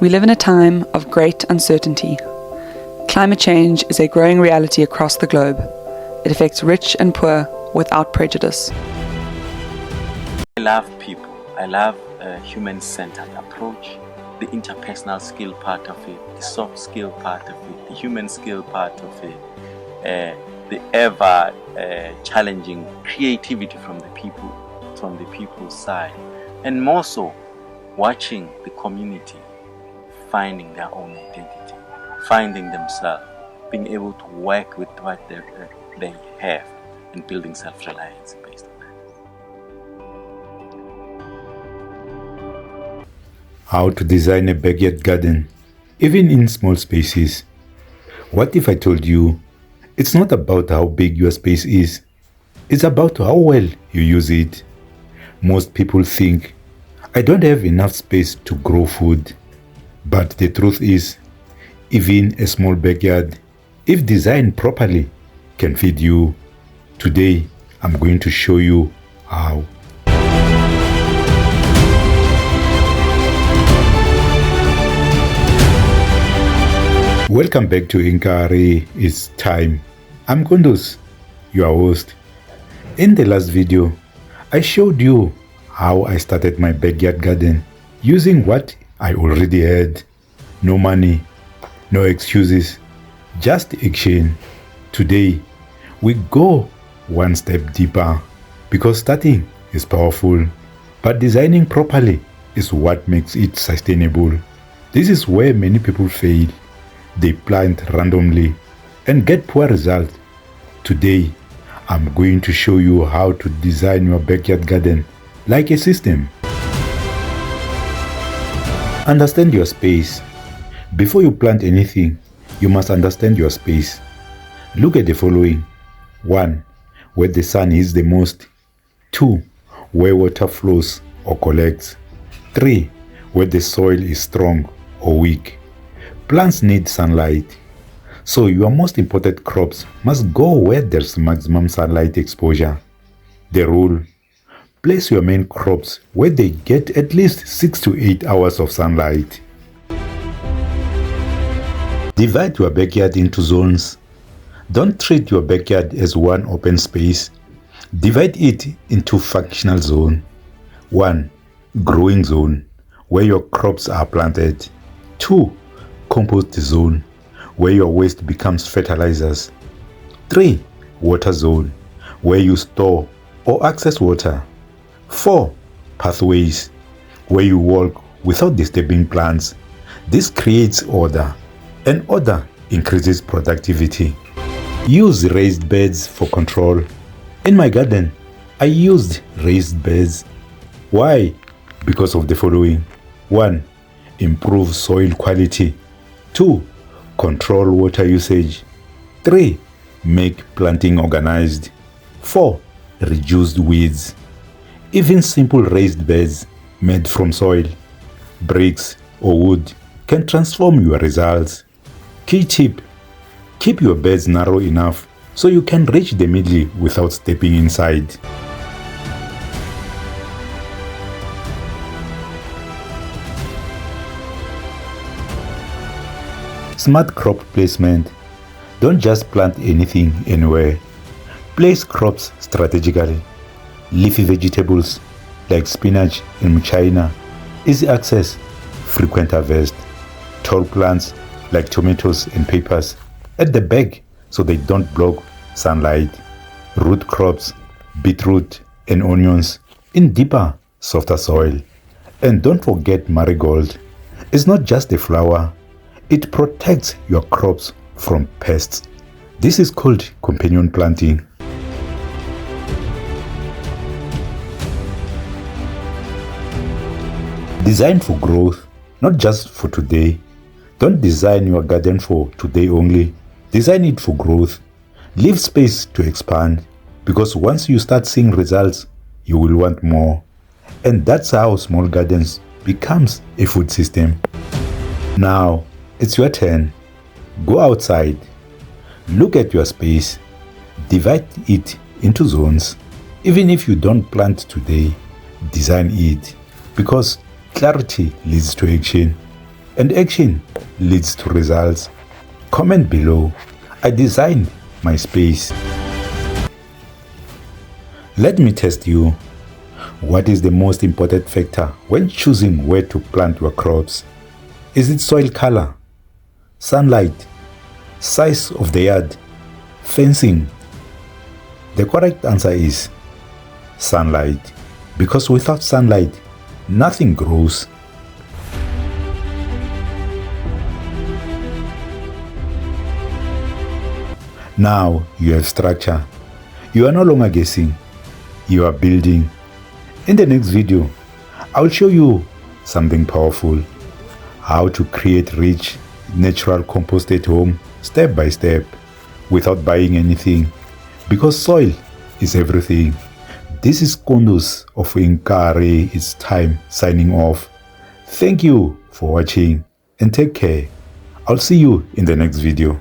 We live in a time of great uncertainty. Climate change is a growing reality across the globe. It affects rich and poor without prejudice. I love people. I love a human-centered approach. The interpersonal skill part of it, the soft skill part of it, the human skill part of it, the ever challenging creativity from the people's side, and more so, watching the community finding their own identity, finding themselves, being able to work with what they have, and building self-reliance based on that. How to design a backyard garden, even in small spaces. What if I told you it's not about how big your space is, it's about how well you use it. Most people think, I don't have enough space to grow food. But the truth is, even a small backyard, if designed properly, can feed you. Today, I'm going to show you how. Welcome back to Inkarhi. It's time. I'm Kondos, your host. In the last video, I showed you how I started my backyard garden using what I already had. No money, no excuses, just action. Today, we go one step deeper because starting is powerful, but designing properly is what makes it sustainable. This is where many people fail. They plant randomly and get poor results. Today, I'm going to show you how to design your backyard garden like a system. Understand your space. Before you plant anything, you must understand your space. Look at the following. 1. Where the sun hits the most. 2. Where water flows or collects. 3. Where the soil is strong or weak. Plants need sunlight. So your most important crops must go where there's maximum sunlight exposure. The rule: place your main crops where they get at least 6 to 8 hours of sunlight. Divide your backyard into zones. Don't treat your backyard as one open space. Divide it into functional zones. 1. Growing zone, where your crops are planted. 2. Compost zone, where your waste becomes fertilizers. 3. Water zone, where you store or access water. 4. Pathways, where you walk without disturbing plants. This creates order, and order increases productivity. Use raised beds for control. In my garden, I used raised beds. Why? Because of the following. 1. Improve soil quality. 2. Control water usage. 3. Make planting organized. 4. Reduce weeds. Even simple raised beds made from soil, bricks or wood can transform your results. Key tip: keep your beds narrow enough so you can reach the middle without stepping inside. Smart crop placement. Don't just plant anything anywhere. Place crops strategically. Leafy vegetables like spinach and mchina, easy access, frequent harvest. Tall plants like tomatoes and peppers at the back so they don't block sunlight. Root crops, beetroot and onions in deeper, softer soil. And don't forget marigold. It's not just a flower, it protects your crops from pests. This is called companion planting. Design for growth, not just for today. Don't design your garden for today only. Design it for growth. Leave space to expand, because once you start seeing results, you will want more. And that's how small gardens becomes a food system. Now, it's your turn. Go outside. Look at your space. Divide it into zones. Even if you don't plant today, design it, because clarity leads to action. and action leads to results. Comment below. I designed my space. Let me test you. What is the most important factor when choosing where to plant your crops? Is it soil color, sunlight, size of the yard, fencing? The correct answer is sunlight, because without sunlight, nothing grows. Now you have structure. You are no longer guessing. You are building. In the next video, I will show you something powerful. How to create rich, natural composted home step by step without buying anything. Because soil is everything. This is Kondos of Inkarhi. It's time signing off. Thank you for watching and take care. I'll see you in the next video.